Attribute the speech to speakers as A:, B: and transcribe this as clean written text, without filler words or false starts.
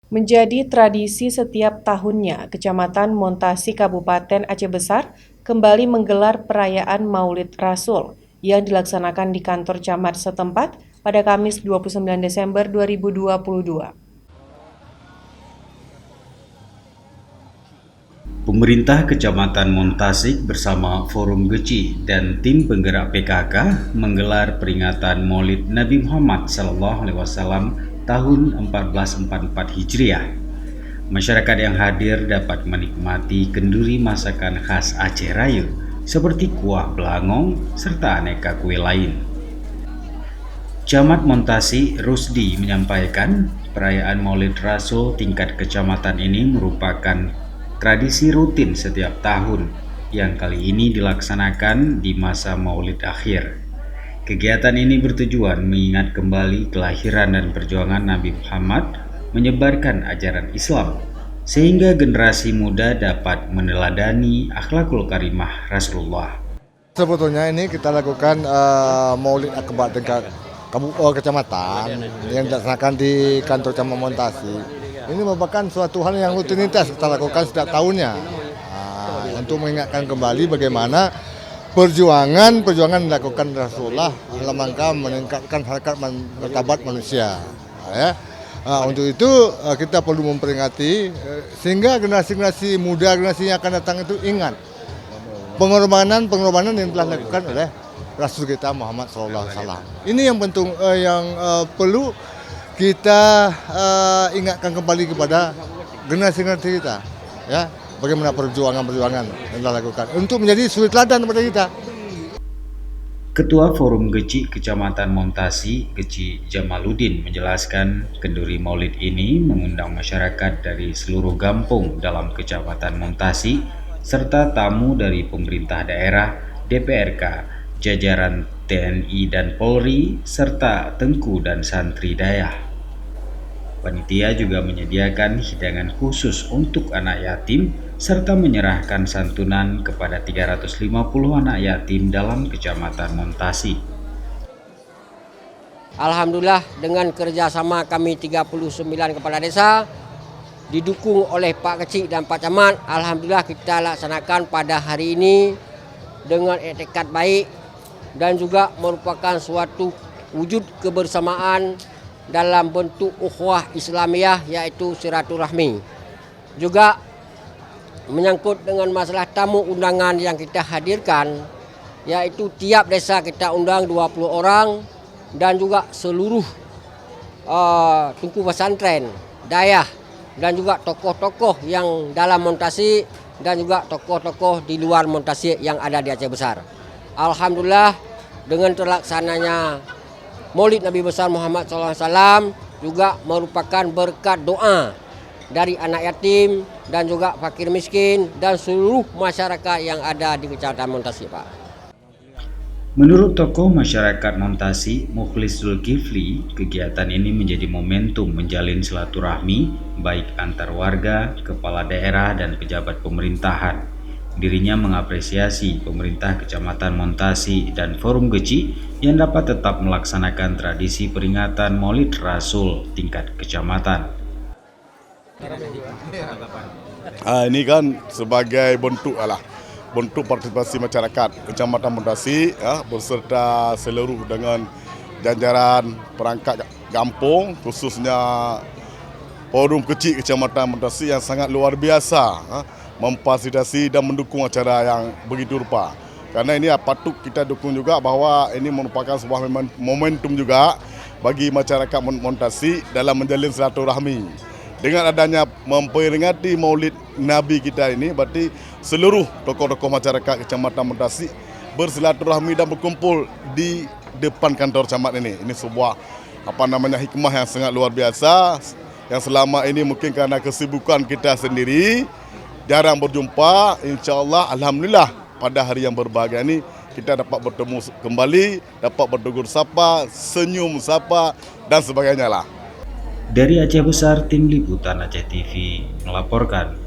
A: Menjadi tradisi setiap tahunnya, Kecamatan Montasi Kabupaten Aceh Besar kembali menggelar perayaan Maulid Rasul yang dilaksanakan di kantor camat setempat pada Kamis 29 Desember 2022.
B: Pemerintah Kecamatan Montasik bersama Forum Geci dan tim penggerak PKK menggelar peringatan Maulid Nabi Muhammad SAW tahun 1444 Hijriah. Masyarakat yang hadir dapat menikmati kenduri masakan khas Aceh Rayu seperti kuah belangong serta aneka kue lain. Camat Montasi Rusdi menyampaikan perayaan Maulid Rasul tingkat kecamatan ini merupakan tradisi rutin setiap tahun yang kali ini dilaksanakan di masa Maulid akhir. Kegiatan ini bertujuan mengingat kembali kelahiran dan perjuangan Nabi Muhammad menyebarkan ajaran Islam, sehingga generasi muda dapat meneladani akhlakul karimah Rasulullah.
C: Sebetulnya ini kita lakukan Maulid Akbar tingkat kecamatan yang dilaksanakan di kantor Camat Montasi. Ini merupakan suatu hal yang rutinitas kita lakukan setiap tahunnya untuk mengingatkan kembali bagaimana perjuangan dilakukan Rasulullah dalam rangka meningkatkan harkat martabat manusia. Untuk itu kita perlu memperingati sehingga generasi muda, generasi yang akan datang itu ingat pengorbanan yang telah dilakukan oleh Rasul kita Muhammad SAW. Ini yang penting yang perlu kita ingatkan kembali kepada generasi kita, ya, bagaimana perjuangan yang telah dilakukan untuk menjadi suri teladan kepada kita.
B: Ketua Forum Geci Kecamatan Montasi, Geci Jamaluddin menjelaskan kenduri Maulid ini mengundang masyarakat dari seluruh kampung dalam Kecamatan Montasi serta tamu dari pemerintah daerah, DPRK, jajaran TNI dan Polri, serta tengku dan santri dayah. Panitia juga menyediakan hidangan khusus untuk anak yatim serta menyerahkan santunan kepada 350 anak yatim dalam Kecamatan Montasi.
D: Alhamdulillah dengan kerjasama kami 39 kepala desa didukung oleh Pak Kecik dan Pak Camat, alhamdulillah kita laksanakan pada hari ini dengan etikat baik dan juga merupakan suatu wujud kebersamaan dalam bentuk ukhuwah Islamiyah yaitu silaturahmi. Juga menyangkut dengan masalah tamu undangan yang kita hadirkan yaitu tiap desa kita undang 20 orang dan juga seluruh tungku pesantren, dayah dan juga tokoh-tokoh yang dalam Montasi dan juga tokoh-tokoh di luar Montasi yang ada di Aceh Besar. Alhamdulillah dengan terlaksananya Maulid Nabi besar Muhammad SAW juga merupakan berkat doa dari anak yatim dan juga fakir miskin dan seluruh masyarakat yang ada di Kecamatan Montasi, Pak.
B: Menurut tokoh masyarakat Montasi, Mukhlis Zulkifli, kegiatan ini menjadi momentum menjalin silaturahmi baik antar warga, kepala daerah, dan pejabat pemerintahan. Dirinya mengapresiasi pemerintah Kecamatan Montasi dan Forum Geci yang dapat tetap melaksanakan tradisi peringatan Maulid Rasul tingkat kecamatan.
E: Ini kan sebagai bentuk partisipasi masyarakat Kecamatan Montasi beserta seluruh dengan jajaran perangkat kampung, khususnya Forum Kecil Kecamatan Montasi yang sangat luar biasa memfasilitasi dan mendukung acara yang begitu rupa. Karena ini patut kita dukung juga bahwa ini merupakan sebuah momentum juga bagi masyarakat Montasi dalam menjalin silaturahmi. Dengan adanya memperingati Maulid Nabi kita ini, berarti seluruh tokoh-tokoh masyarakat Kecamatan Montasi bersilaturahmi dan berkumpul di depan kantor camat ini. Ini sebuah hikmah yang sangat luar biasa yang selama ini mungkin karena kesibukan kita sendiri jarang berjumpa. Insya-Allah, alhamdulillah pada hari yang berbahagia ini kita dapat bertemu kembali, dapat bertegur sapa, senyum sapa dan sebagainya lah.
B: Dari Aceh Besar, Tim Liputan Aceh TV melaporkan.